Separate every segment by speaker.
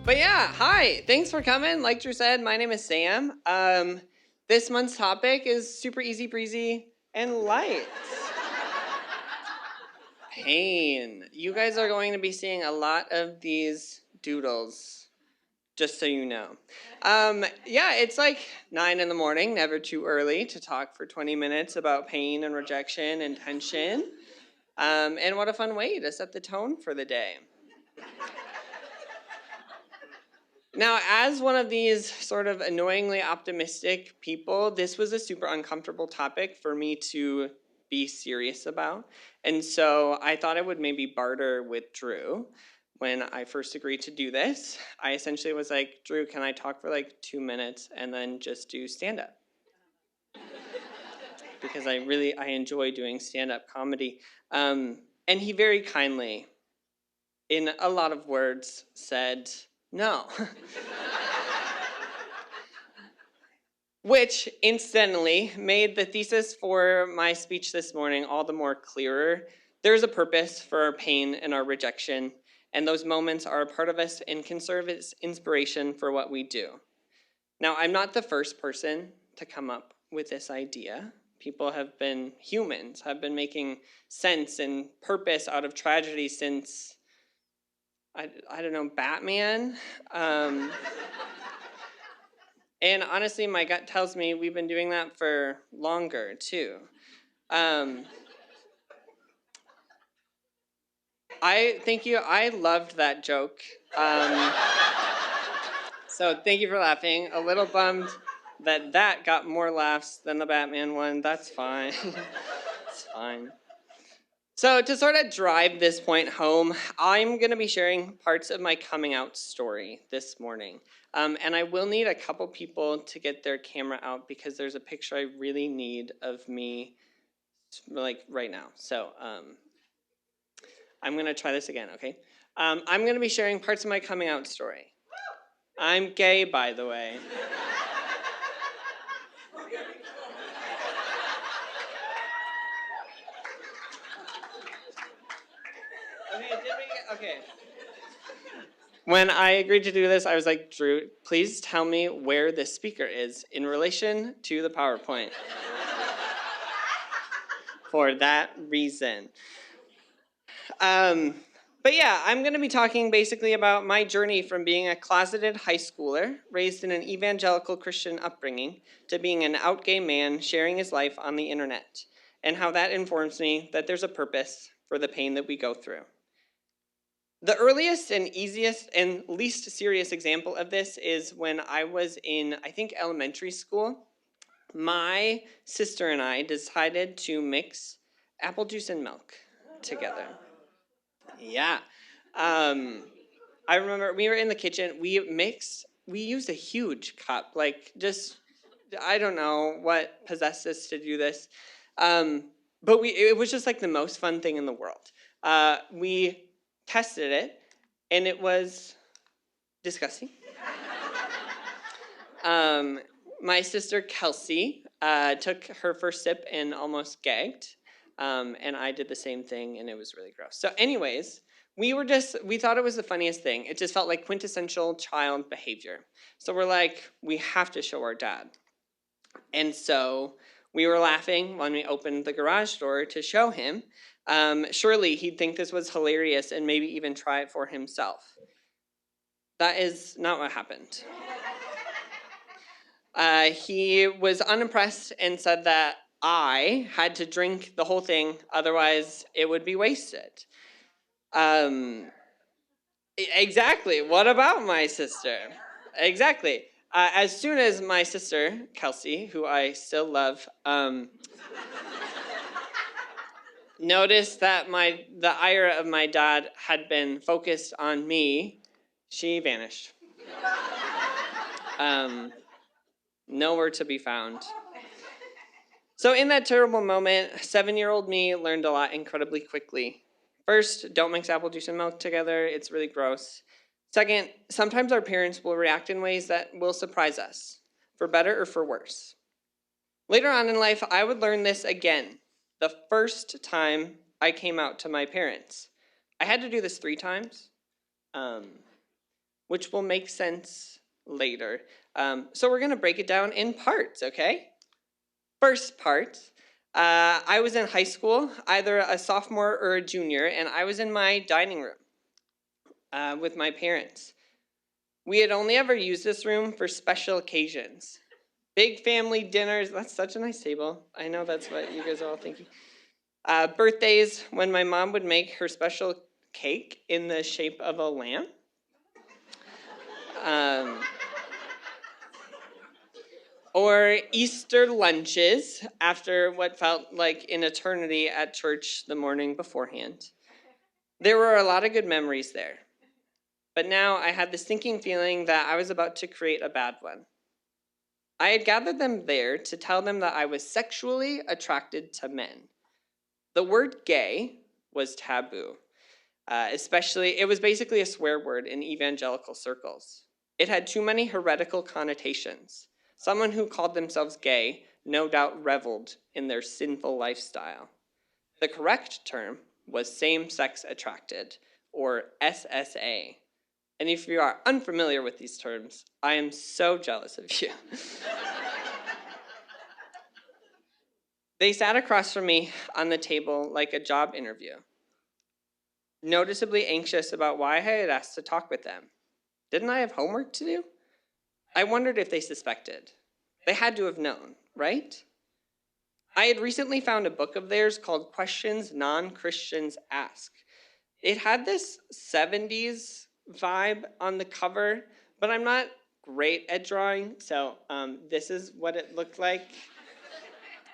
Speaker 1: But yeah, hi. Thanks for coming. Like Drew said, my name is Sam. This month's topic is super easy breezy and light. Pain. You guys are going to be seeing a lot of these doodles, just so you know. Yeah, it's like 9 in the morning, never too early to talk for 20 minutes about pain and rejection and tension. And what a fun way to set the tone for the day. Now, as one of these sort of annoyingly optimistic people, this was a super uncomfortable topic for me to be serious about. And so I thought I would maybe barter with Drew when I first agreed to do this. I essentially was like, Drew, can I talk for like 2 minutes and then just do stand-up? Because I enjoy doing stand-up comedy. And he very kindly, in a lot of words, said, no. Which incidentally made the thesis for my speech this morning all the more clearer. There's a purpose for our pain and our rejection, and those moments are a part of us and can serve as inspiration for what we do. Now, I'm not the first person to come up with this idea. Humans have been making sense and purpose out of tragedy since, I don't know, Batman. And honestly, my gut tells me we've been doing that for longer, too. Thank you. I loved that joke. So thank you for laughing. A little bummed that got more laughs than the Batman one. That's fine. It's fine. So to sort of drive this point home, I'm going to be sharing parts of my coming out story this morning. And I will need a couple people to get their camera out because there's a picture I really need of me like right now. So I'm going to try this again, okay? I'm going to be sharing parts of my coming out story. I'm gay, by the way. Okay. When I agreed to do this, I was like, Drew, please tell me where this speaker is in relation to the PowerPoint. For that reason. But yeah, I'm going to be talking basically about my journey from being a closeted high schooler, raised in an evangelical Christian upbringing, to being an out gay man sharing his life on the internet, and how that informs me that there's a purpose for the pain that we go through. The earliest and easiest and least serious example of this is when I was in, I think, elementary school. My sister and I decided to mix apple juice and milk together. Yeah. I remember we were in the kitchen. We used a huge cup. I don't know what possessed us to do this. But it was just like the most fun thing in the world. We tested it, and it was disgusting. My sister Kelsey took her first sip and almost gagged, and I did the same thing, and it was really gross. So anyways, we thought it was the funniest thing. It just felt like quintessential child behavior. So we're like, we have to show our dad. And so we were laughing when we opened the garage door to show him. Surely he'd think this was hilarious and maybe even try it for himself. That is not what happened. He was unimpressed and said that I had to drink the whole thing, otherwise it would be wasted. Exactly. What about my sister? Exactly. As soon as my sister, Kelsey, who I still love, noticed that the ire of my dad had been focused on me, she vanished. Nowhere to be found. So in that terrible moment, 7-year-old me learned a lot incredibly quickly. First, don't mix apple juice and milk together. It's really gross. Second, sometimes our parents will react in ways that will surprise us, for better or for worse. Later on in life, I would learn this again, the first time I came out to my parents. I had to do this 3 times. which will make sense later. So we're going to break it down in parts, okay? First part, I was in high school, either a sophomore or a junior, and I was in my dining room with my parents. We had only ever used this room for special occasions. Big family dinners. That's such a nice table. I know that's what you guys are all thinking. Birthdays, when my mom would make her special cake in the shape of a lamb. Or Easter lunches after what felt like an eternity at church the morning beforehand. There were a lot of good memories there. But now I had this sinking feeling that I was about to create a bad one. I had gathered them there to tell them that I was sexually attracted to men. The word gay was taboo. It was basically a swear word in evangelical circles. It had too many heretical connotations. Someone who called themselves gay no doubt reveled in their sinful lifestyle. The correct term was same-sex attracted, or SSA. And if you are unfamiliar with these terms, I am so jealous of you. They sat across from me on the table like a job interview, noticeably anxious about why I had asked to talk with them. Didn't I have homework to do? I wondered if they suspected. They had to have known, right? I had recently found a book of theirs called Questions Non-Christians Ask. It had this 70s vibe on the cover, but I'm not great at drawing, so this is what it looked like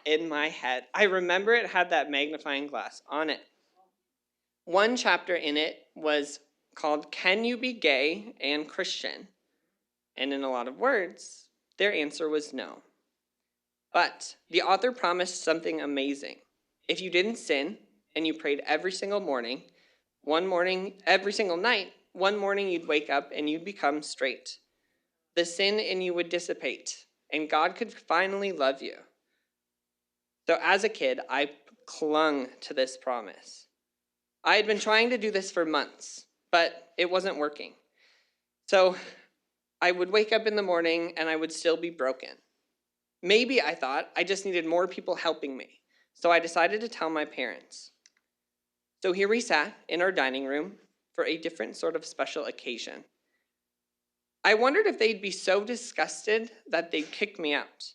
Speaker 1: in my head. I remember it had that magnifying glass on it. One chapter in it was called Can You Be Gay and Christian? And in a lot of words, their answer was no. But the author promised something amazing. If you didn't sin and you prayed every single morning, every single night, one morning you'd wake up and you'd become straight. The sin in you would dissipate, and God could finally love you. So as a kid, I clung to this promise. I had been trying to do this for months, but it wasn't working. So I would wake up in the morning and I would still be broken. Maybe, I thought, I just needed more people helping me. So I decided to tell my parents. So here we sat in our dining room for a different sort of special occasion. I wondered if they'd be so disgusted that they'd kick me out.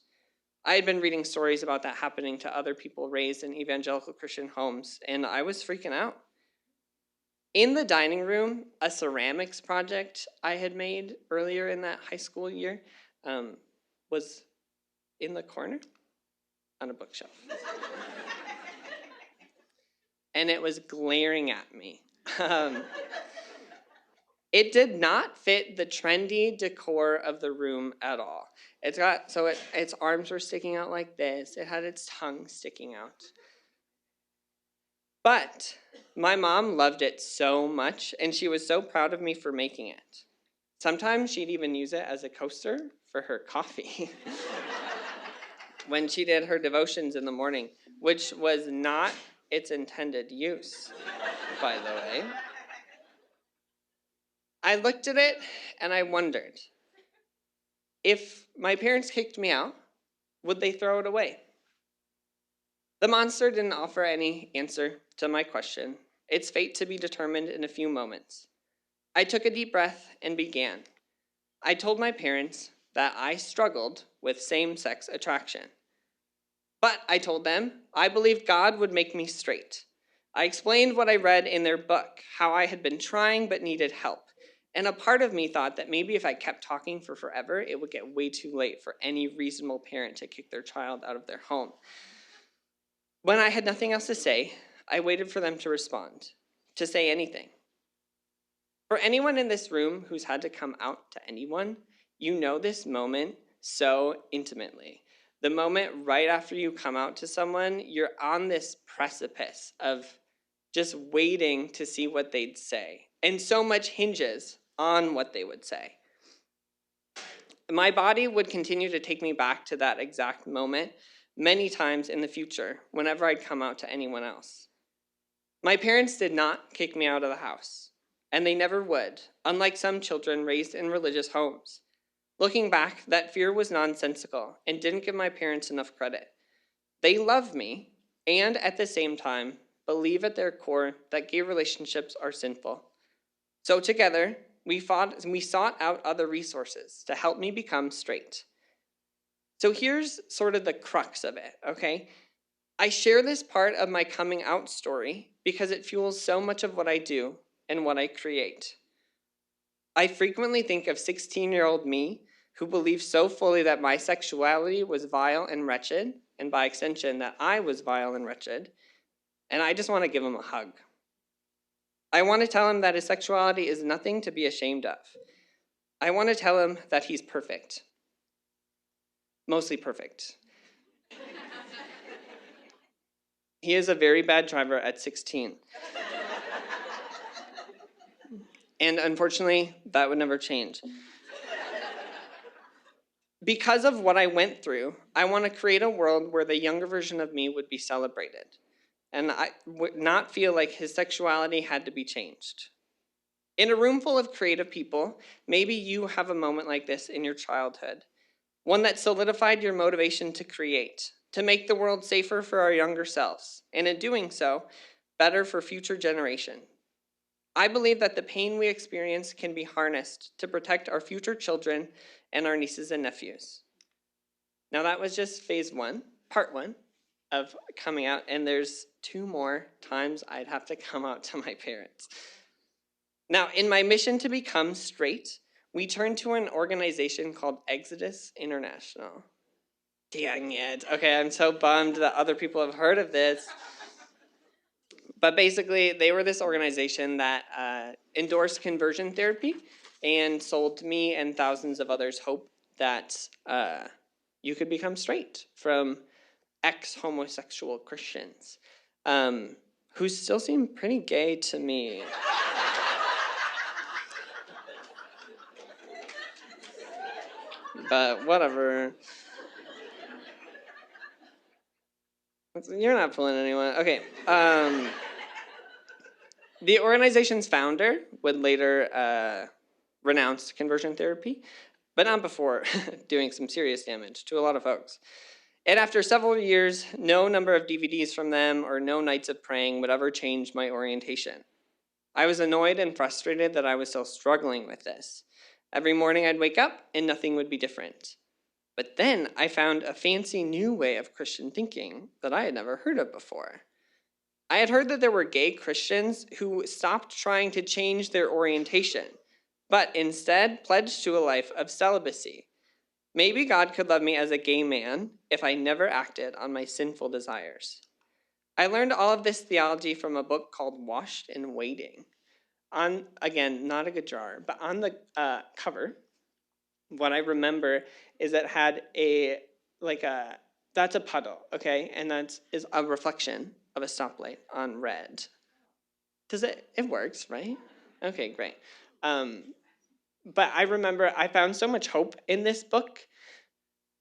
Speaker 1: I had been reading stories about that happening to other people raised in evangelical Christian homes, and I was freaking out. In the dining room, a ceramics project I had made earlier in that high school year was in the corner on a bookshelf. And it was glaring at me. It did not fit the trendy decor of the room at all. Its arms were sticking out like this. It had its tongue sticking out. But my mom loved it so much, and she was so proud of me for making it. Sometimes she'd even use it as a coaster for her coffee when she did her devotions in the morning, which was not its intended use, by the way. I looked at it and I wondered, if my parents kicked me out, would they throw it away? The monster didn't offer any answer to my question, its fate to be determined in a few moments. I took a deep breath and began. I told my parents that I struggled with same-sex attraction. But I told them I believed God would make me straight. I explained what I read in their book, how I had been trying but needed help. And a part of me thought that maybe if I kept talking for forever, it would get way too late for any reasonable parent to kick their child out of their home. When I had nothing else to say, I waited for them to respond, to say anything. For anyone in this room who's had to come out to anyone, you know this moment so intimately. The moment right after you come out to someone, you're on this precipice of just waiting to see what they'd say. And so much hinges on what they would say. My body would continue to take me back to that exact moment many times in the future, whenever I'd come out to anyone else. My parents did not kick me out of the house. and they never would, unlike some children raised in religious homes. Looking back, that fear was nonsensical and didn't give my parents enough credit. They love me, and at the same time, believe at their core that gay relationships are sinful. So together, we sought out other resources to help me become straight. So here's sort of the crux of it, okay? I share this part of my coming out story because it fuels so much of what I do and what I create. I frequently think of 16-year-old me who believed so fully that my sexuality was vile and wretched, and by extension, that I was vile and wretched, and I just want to give him a hug. I want to tell him that his sexuality is nothing to be ashamed of. I want to tell him that he's perfect. Mostly perfect. He is a very bad driver at 16. And unfortunately, that would never change. Because of what I went through, I want to create a world where the younger version of me would be celebrated, and I would not feel like his sexuality had to be changed. In a room full of creative people, maybe you have a moment like this in your childhood, one that solidified your motivation to create, to make the world safer for our younger selves, and in doing so, better for future generations. I believe that the pain we experience can be harnessed to protect our future children and our nieces and nephews. Now that was just phase one, part one of coming out, and there's 2 more times I'd have to come out to my parents. Now, in my mission to become straight, we turned to an organization called Exodus International. Dang it. Okay, I'm so bummed that other people have heard of this. But basically, they were this organization that endorsed conversion therapy and sold me and thousands of others hope that you could become straight from ex-homosexual Christians who still seem pretty gay to me. But whatever. You're not fooling anyone. Okay. The organization's founder would later renounce conversion therapy, but not before doing some serious damage to a lot of folks. And after several years, no number of DVDs from them or no nights of praying would ever change my orientation. I was annoyed and frustrated that I was still struggling with this. Every morning I'd wake up and nothing would be different. But then I found a fancy new way of Christian thinking that I had never heard of before. I had heard that there were gay Christians who stopped trying to change their orientation, but instead pledged to a life of celibacy. Maybe God could love me as a gay man if I never acted on my sinful desires. I learned all of this theology from a book called Washed in Waiting. On, again, not a good jar, but on the cover, what I remember is it had that's a puddle, okay? And that is a reflection of a stoplight on red. It works, right? Okay, great. But I remember I found so much hope in this book,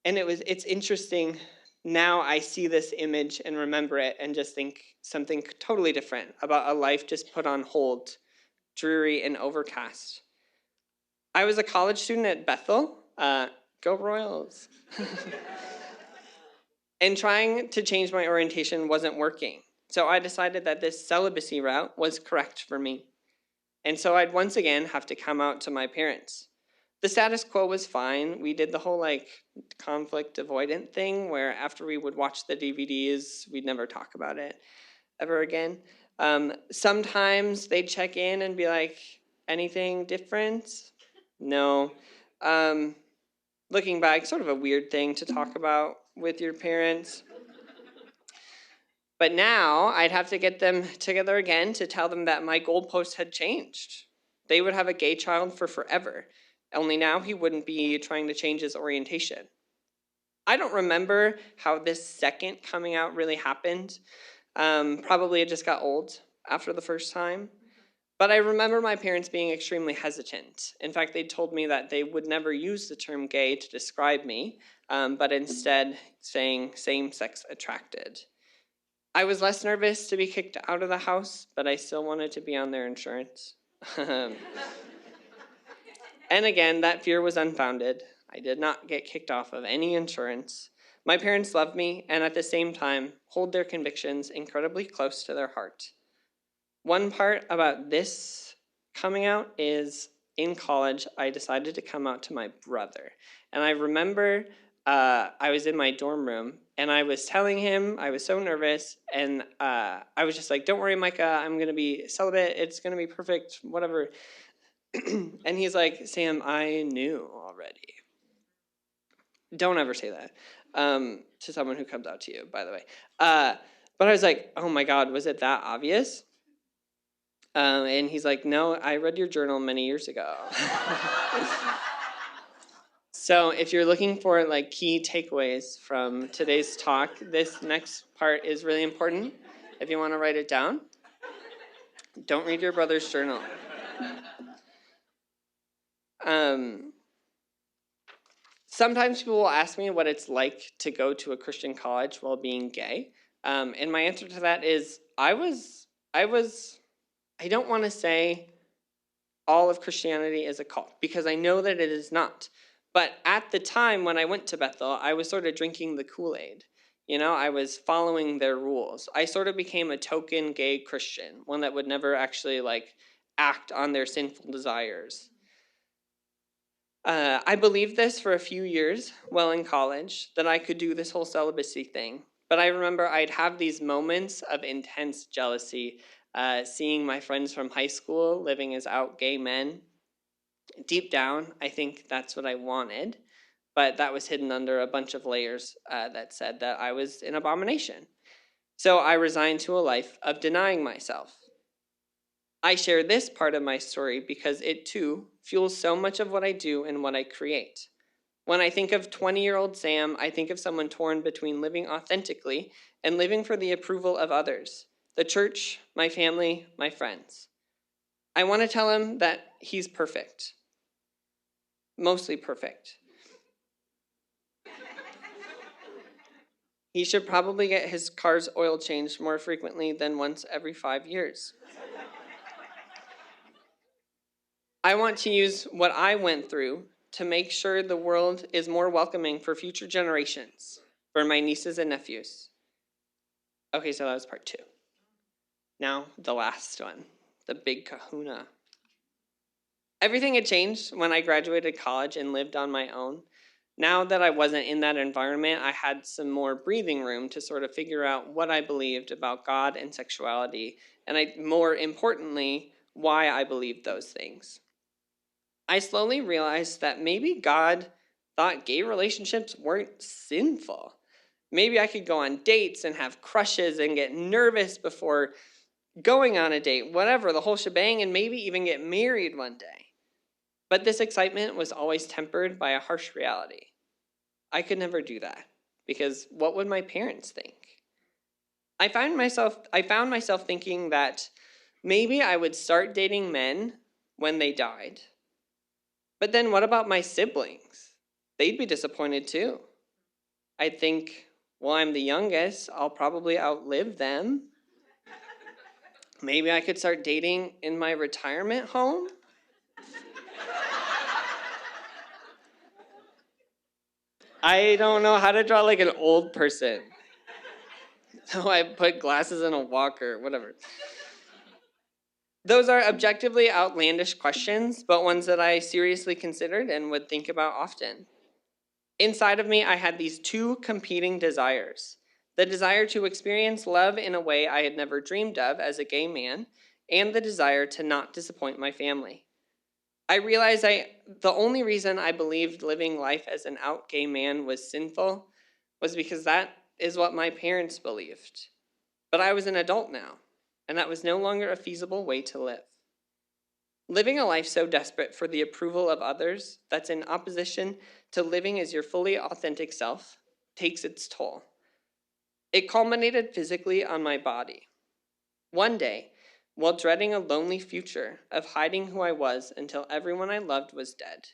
Speaker 1: and it's interesting. Now I see this image and remember it and just think something totally different about a life just put on hold, dreary and overcast. I was a college student at Bethel. Go Royals. And trying to change my orientation wasn't working. So I decided that this celibacy route was correct for me. And so I'd once again have to come out to my parents. The status quo was fine. We did the whole conflict avoidant thing where after we would watch the DVDs, we'd never talk about it ever again. Sometimes they'd check in and be like, anything different? No. Looking back, sort of a weird thing to talk about with your parents. But now I'd have to get them together again to tell them that my goalposts had changed. They would have a gay child for forever. Only now he wouldn't be trying to change his orientation. I don't remember how this second coming out really happened. Probably it just got old after the first time. But I remember my parents being extremely hesitant. In fact, they told me that they would never use the term gay to describe me, but instead saying same-sex attracted. I was less nervous to be kicked out of the house, but I still wanted to be on their insurance. And again, that fear was unfounded. I did not get kicked off of any insurance. My parents love me and at the same time hold their convictions incredibly close to their heart. One part about this coming out is in college, I decided to come out to my brother. And I remember I was in my dorm room and I was telling him I was so nervous. And I was just like, don't worry, Micah, I'm going to be celibate. It's going to be perfect, whatever. And he's like, Sam, I knew already. Don't ever say that to someone who comes out to you, by the way. But I was like, oh my God, was it that obvious? And he's like, no, I read your journal many years ago. So if you're looking for like key takeaways from today's talk, this next part is really important. If you want to write it down, don't read your brother's journal. Sometimes people will ask me what it's like to go to a Christian college while being gay. And my answer to that is I don't want to say all of Christianity is a cult, because I know that it is not. But at the time when I went to Bethel, I was sort of drinking the Kool-Aid. You know, I was following their rules. I sort of became a token gay Christian, one that would never actually like act on their sinful desires. I believed this for a few years while in college, that I could do this whole celibacy thing. But I remember I'd have these moments of intense jealousy, seeing my friends from high school living as out gay men. Deep down, I think that's what I wanted, but that was hidden under a bunch of layers that said that I was an abomination. So I resigned to a life of denying myself. I share this part of my story because it too fuels so much of what I do and what I create. When I think of 20-year-old Sam, I think of someone torn between living authentically and living for the approval of others, the church, my family, my friends. I want to tell him that he's perfect, mostly perfect. He should probably get his car's oil changed more frequently than once every 5 years. I want to use what I went through to make sure the world is more welcoming for future generations, for my nieces and nephews. Okay, so that was part 2. Now, the last one, the big kahuna. Everything had changed when I graduated college and lived on my own. Now that I wasn't in that environment, I had some more breathing room to sort of figure out what I believed about God and sexuality, and more importantly, why I believed those things. I slowly realized that maybe God thought gay relationships weren't sinful. Maybe I could go on dates and have crushes and get nervous before going on a date, whatever, the whole shebang, and maybe even get married one day. But this excitement was always tempered by a harsh reality. I could never do that, because what would my parents think? I found myself thinking that maybe I would start dating men when they died. But then what about my siblings? They'd be disappointed too. I'd think, well, I'm the youngest, I'll probably outlive them. Maybe I could start dating in my retirement home? I don't know how to draw like an old person. So I put glasses in a walker, whatever. Those are objectively outlandish questions, but ones that I seriously considered and would think about often. Inside of me, I had these 2 competing desires. The desire to experience love in a way I had never dreamed of as a gay man, and the desire to not disappoint my family. I realized the only reason I believed living life as an out gay man was sinful was because that is what my parents believed. But I was an adult now, and that was no longer a feasible way to live. Living a life so desperate for the approval of others that's in opposition to living as your fully authentic self takes its toll. It culminated physically on my body. One day, while dreading a lonely future of hiding who I was until everyone I loved was dead,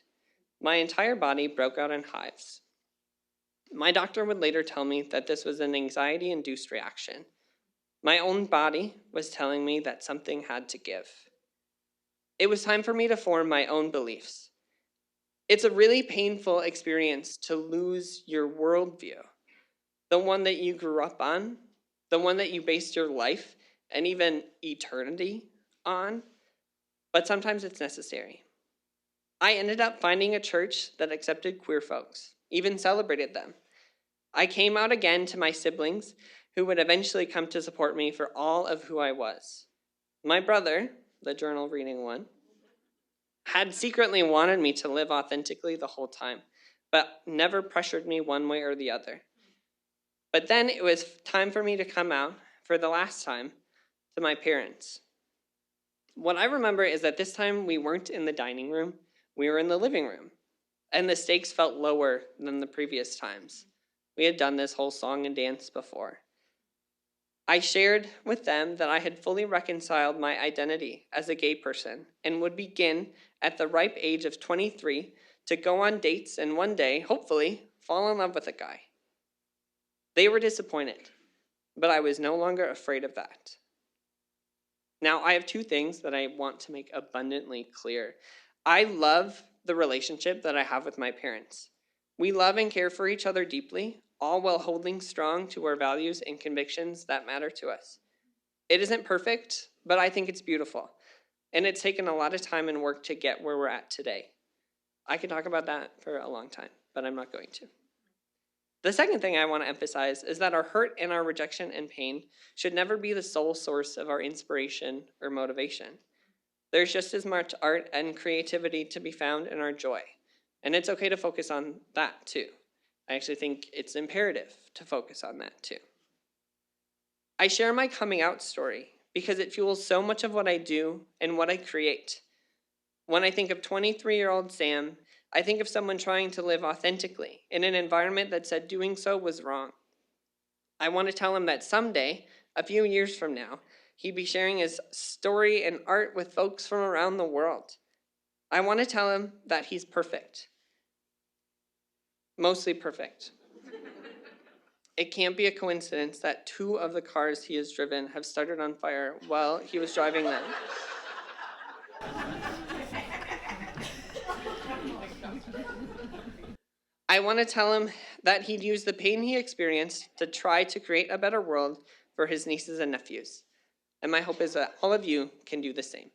Speaker 1: my entire body broke out in hives. My doctor would later tell me that this was an anxiety-induced reaction. My own body was telling me that something had to give. It was time for me to form my own beliefs. It's a really painful experience to lose your worldview, the one that you grew up on, the one that you based your life and even eternity on, but sometimes it's necessary. I ended up finding a church that accepted queer folks, even celebrated them. I came out again to my siblings, who would eventually come to support me for all of who I was. My brother, the journal reading one, had secretly wanted me to live authentically the whole time, but never pressured me one way or the other. But then it was time for me to come out for the last time to my parents. What I remember is that this time we weren't in the dining room, we were in the living room, and the stakes felt lower than the previous times. We had done this whole song and dance before. I shared with them that I had fully reconciled my identity as a gay person and would begin at the ripe age of 23 to go on dates and one day, hopefully, fall in love with a guy. They were disappointed, but I was no longer afraid of that. Now, I have two things that I want to make abundantly clear. I love the relationship that I have with my parents. We love and care for each other deeply, all while holding strong to our values and convictions that matter to us. It isn't perfect, but I think it's beautiful. And it's taken a lot of time and work to get where we're at today. I could talk about that for a long time, but I'm not going to. The second thing I want to emphasize is that our hurt and our rejection and pain should never be the sole source of our inspiration or motivation. There's just as much art and creativity to be found in our joy, and it's okay to focus on that too. I actually think it's imperative to focus on that too. I share my coming out story because it fuels so much of what I do and what I create. When I think of 23-year-old Sam, I think of someone trying to live authentically in an environment that said doing so was wrong. I want to tell him that someday, a few years from now, he'd be sharing his story and art with folks from around the world. I want to tell him that he's perfect. Mostly perfect. It can't be a coincidence that 2 of the cars he has driven have started on fire while he was driving them. I want to tell him that he'd use the pain he experienced to try to create a better world for his nieces and nephews. And my hope is that all of you can do the same.